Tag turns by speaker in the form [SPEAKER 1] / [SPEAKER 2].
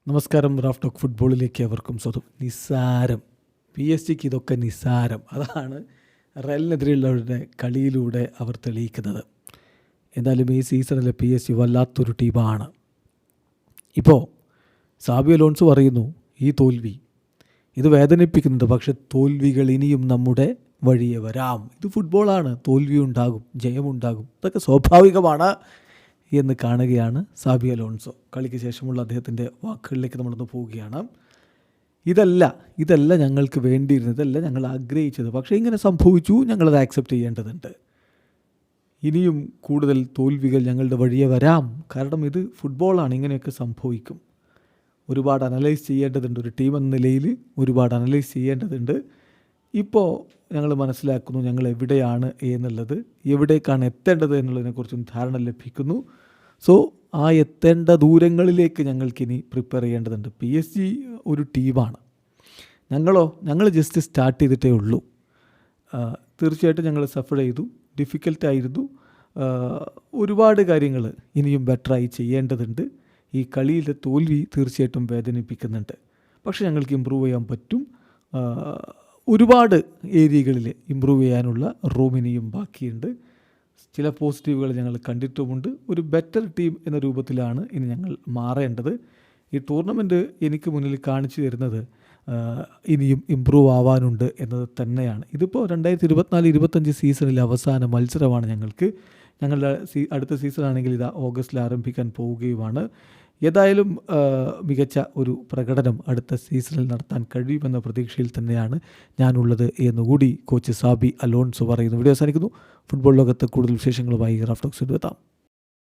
[SPEAKER 1] നമസ്കാരം. Raf talk ഫുട്ബോളിലേക്ക് അവർക്കും സ്വന്തം. നിസ്സാരം, പി എസ് ജിക്ക് ഇതൊക്കെ നിസ്സാരം. അതാണ് റയലിനെതിരെയുള്ളവരുടെ കളിയിലൂടെ അവർ തെളിയിക്കുന്നത്. എന്തായാലും ഈ സീസണിലെ പി എസ് ജി വല്ലാത്തൊരു ടീമാണ്. ഇപ്പോൾ സാബി അലോൺസോ പറയുന്നു, ഈ തോൽവി ഇത് വേദനിപ്പിക്കുന്നുണ്ട്, പക്ഷെ തോൽവികൾ ഇനിയും നമ്മുടെ വഴിയെ വരാം. ഇത് ഫുട്ബോളാണ്, തോൽവി ഉണ്ടാകും, ജയമുണ്ടാകും, ഇതൊക്കെ സ്വാഭാവികമാണ് എന്ന് കാണുകയാണ് സാബി അലോൺസോ. കളിക്ക് ശേഷമുള്ള അദ്ദേഹത്തിൻ്റെ വാക്കുകളിലേക്ക് നമ്മളൊന്ന് പോവുകയാണ്. ഇതല്ല ഞങ്ങൾക്ക് വേണ്ടിയിരുന്നത്, ഇതല്ല ഞങ്ങൾ ആഗ്രഹിച്ചത്, പക്ഷേ ഇങ്ങനെ സംഭവിച്ചു, ഞങ്ങളത് ആക്സെപ്റ്റ് ചെയ്യേണ്ടതുണ്ട്. ഇനിയും കൂടുതൽ തോൽവികൾ ഞങ്ങളുടെ വഴിയെ വരാം, കാരണം ഇത് ഫുട്ബോളാണ്, ഇങ്ങനെയൊക്കെ സംഭവിക്കും. ഒരുപാട് അനലൈസ് ചെയ്യേണ്ടതുണ്ട്, ഒരു ടീം എന്ന നിലയിൽ ഒരുപാട് അനലൈസ് ചെയ്യേണ്ടതുണ്ട്. ഇപ്പോൾ ഞങ്ങൾ മനസ്സിലാക്കുന്നു ഞങ്ങൾ എവിടെയാണ് എന്നുള്ളത്, എവിടേക്കാണ് എത്തേണ്ടത് എന്നുള്ളതിനെക്കുറിച്ചും ധാരണ ലഭിക്കുന്നു. സോ ആ എത്തേണ്ട ദൂരങ്ങളിലേക്ക് ഞങ്ങൾക്കിനി പ്രിപ്പയർ ചെയ്യേണ്ടതുണ്ട്. പി എസ് ജി ഒരു ടീമാണ്, ഞങ്ങൾ ജസ്റ്റ് സ്റ്റാർട്ട് ചെയ്തിട്ടേ ഉള്ളൂ. തീർച്ചയായിട്ടും ഞങ്ങൾ സഫർ ചെയ്തു, ഡിഫിക്കൽട്ടായിരുന്നു. ഒരുപാട് കാര്യങ്ങൾ ഇനിയും ബെറ്ററായി ചെയ്യേണ്ടതുണ്ട്. ഈ കളിയിലെ തോൽവി തീർച്ചയായിട്ടും വേദനിപ്പിക്കുന്നുണ്ട്, പക്ഷേ ഞങ്ങൾക്ക് ഇമ്പ്രൂവ് ചെയ്യാൻ പറ്റും. ഒരുപാട് ഏരിയകളിൽ ഇമ്പ്രൂവ് ചെയ്യാനുള്ള റൂമിനിയും ബാക്കിയുണ്ട്. ചില പോസിറ്റീവുകൾ ഞങ്ങൾ കണ്ടിട്ടുമുണ്ട്. ഒരു ബെറ്റർ ടീം എന്ന രൂപത്തിലാണ് ഇനി ഞങ്ങൾ മാറേണ്ടത്. ഈ ടൂർണമെൻറ്റ് എനിക്ക് മുന്നിൽ കാണിച്ചു തരുന്നത് ഇനിയും ഇമ്പ്രൂവ് ആവാനുണ്ട് എന്നത് തന്നെയാണ്. ഇതിപ്പോൾ 2024-25 സീസണിലെ അവസാന മത്സരമാണ് ഞങ്ങൾക്ക്. ഞങ്ങളുടെ അടുത്ത സീസണാണെങ്കിൽ ഇത് ഓഗസ്റ്റിൽ ആരംഭിക്കാൻ പോവുകയുമാണ്. ഏതായാലും മികച്ച ഒരു പ്രകടനം അടുത്ത സീസണിൽ നടത്താൻ കഴിയുമെന്ന പ്രതീക്ഷയിൽ തന്നെയാണ് ഞാനുള്ളത് എന്നുകൂടി കോച്ച് സാബി അലോൺസോ പറയുന്നു. വീഡിയോ അവസാനിക്കുന്നു. ഫുട്ബോൾ ലോകത്ത് കൂടുതൽ വിശേഷങ്ങളുമായി റാഫ് ടോക്സിൽ എത്താം.